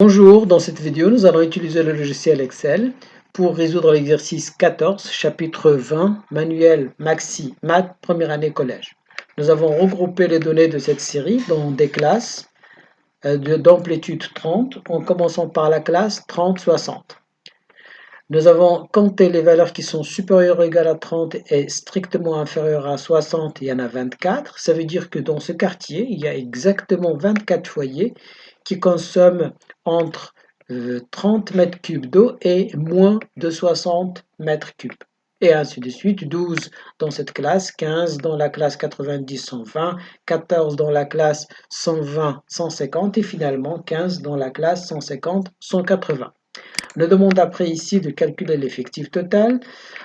Bonjour, dans cette vidéo, nous allons utiliser le logiciel Excel pour résoudre l'exercice 14, chapitre 20, manuel Maxi Math, première année collège. Nous avons regroupé les données de cette série dans des classes d'amplitude 30, en commençant par la classe 30-60. Nous avons compté les valeurs qui sont supérieures ou égales à 30 et strictement inférieures à 60, il y en a 24. Ça veut dire que dans ce quartier, il y a exactement 24 foyers qui consomment entre 30 mètres cubes d'eau et moins de 60 mètres cubes. Et ainsi de suite, 12 dans cette classe, 15 dans la classe 90-120, 14 dans la classe 120-150 et finalement 15 dans la classe 150-180. On nous demande après ici de calculer l'effectif total.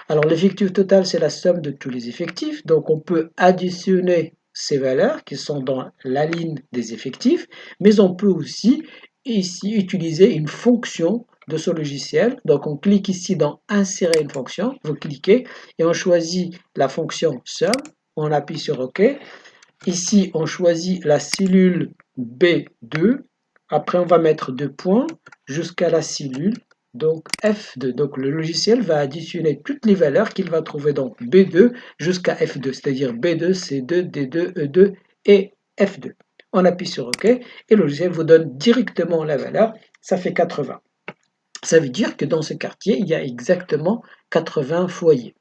Alors l'effectif total, c'est la somme de tous les effectifs. Donc on peut additionner ces valeurs qui sont dans la ligne des effectifs, mais on peut aussi ici utiliser une fonction de ce logiciel. Donc on clique ici dans insérer une fonction, vous cliquez et on choisit la fonction sum, on appuie sur OK. Ici on choisit la cellule B2, après on va mettre 2 points jusqu'à la cellule donc F2. Donc le logiciel va additionner toutes les valeurs qu'il va trouver dans B2 jusqu'à F2, c'est-à-dire B2, C2, D2, E2 et F2. On appuie sur OK et le logiciel vous donne directement la valeur, ça fait 80. Ça veut dire que dans ce quartier, il y a exactement 80 foyers.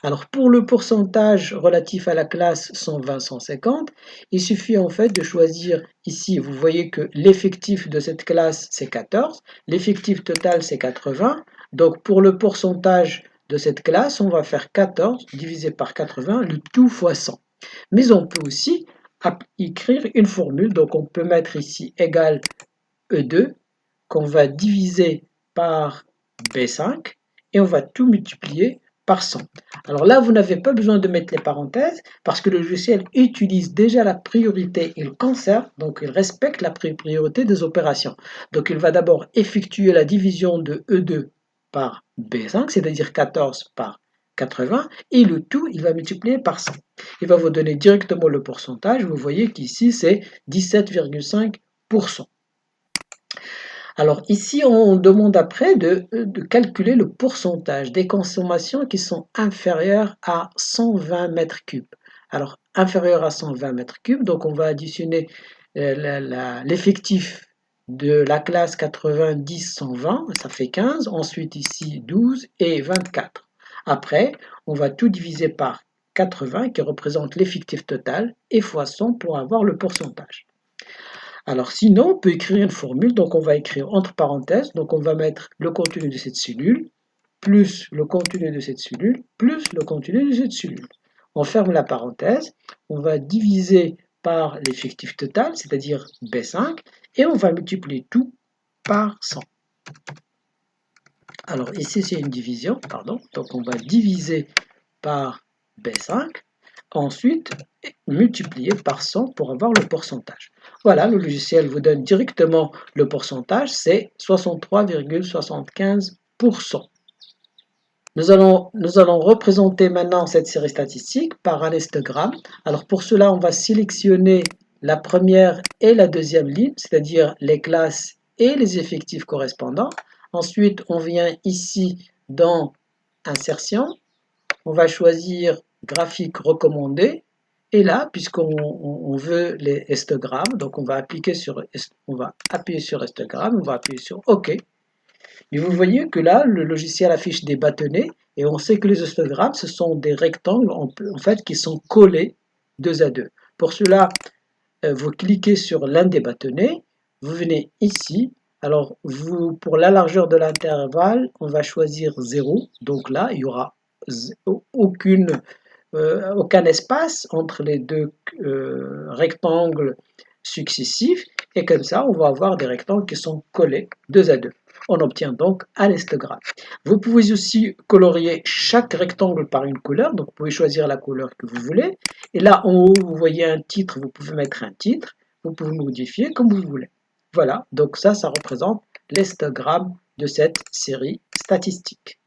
Alors pour le pourcentage relatif à la classe 120-150, il suffit en fait de choisir ici, vous voyez que l'effectif de cette classe c'est 14, l'effectif total c'est 80, donc pour le pourcentage de cette classe, on va faire 14 divisé par 80, le tout fois 100. Mais on peut aussi écrire une formule, donc on peut mettre ici égal E2 qu'on va diviser par B5 et on va tout multiplier par 100. Alors là, vous n'avez pas besoin de mettre les parenthèses parce que le logiciel utilise déjà la priorité, il conserve, donc il respecte la priorité des opérations. Donc il va d'abord effectuer la division de E2 par B5, c'est-à-dire 14 par 80, et le tout, il va multiplier par 100. Il va vous donner directement le pourcentage, vous voyez qu'ici c'est 17,5%. Alors ici, on demande après de calculer le pourcentage des consommations qui sont inférieures à 120 mètres cubes. Alors, inférieur à 120 mètres cubes, donc on va additionner l'effectif de la classe 90-120, ça fait 15. Ensuite ici, 12 et 24. Après, on va tout diviser par 80 qui représente l'effectif total et fois 100 pour avoir le pourcentage. Alors sinon, on peut écrire une formule, donc on va écrire entre parenthèses, donc on va mettre le contenu de cette cellule, plus le contenu de cette cellule, plus le contenu de cette cellule. On ferme la parenthèse, on va diviser par l'effectif total, c'est-à-dire B5, et on va multiplier tout par 100. Alors ici c'est une division, pardon, donc on va diviser par B5, ensuite multiplier par 100 pour avoir le pourcentage. Voilà, le logiciel vous donne directement le pourcentage, c'est 63,75%. Nous allons représenter maintenant cette série statistique par un histogramme. Alors pour cela, on va sélectionner la première et la deuxième ligne, c'est-à-dire les classes et les effectifs correspondants. Ensuite, on vient ici dans Insertion, on va choisir graphique recommandé. Et là, puisqu'on veut les histogrammes, donc on va appuyer sur histogramme, on va appuyer sur OK. Et vous voyez que là, le logiciel affiche des bâtonnets et on sait que les histogrammes, ce sont des rectangles en fait qui sont collés deux à deux. Pour cela, vous cliquez sur l'un des bâtonnets, vous venez ici. Alors, pour la largeur de l'intervalle, on va choisir 0. Donc là, il n'y aura aucun espace entre les deux rectangles successifs. Et comme ça, on va avoir des rectangles qui sont collés deux à deux. On obtient donc un histogramme. Vous pouvez aussi colorier chaque rectangle par une couleur. Donc, vous pouvez choisir la couleur que vous voulez. Et là, en haut, vous voyez un titre. Vous pouvez mettre un titre. Vous pouvez modifier comme vous voulez. Voilà. Donc ça représente l'histogramme de cette série statistique.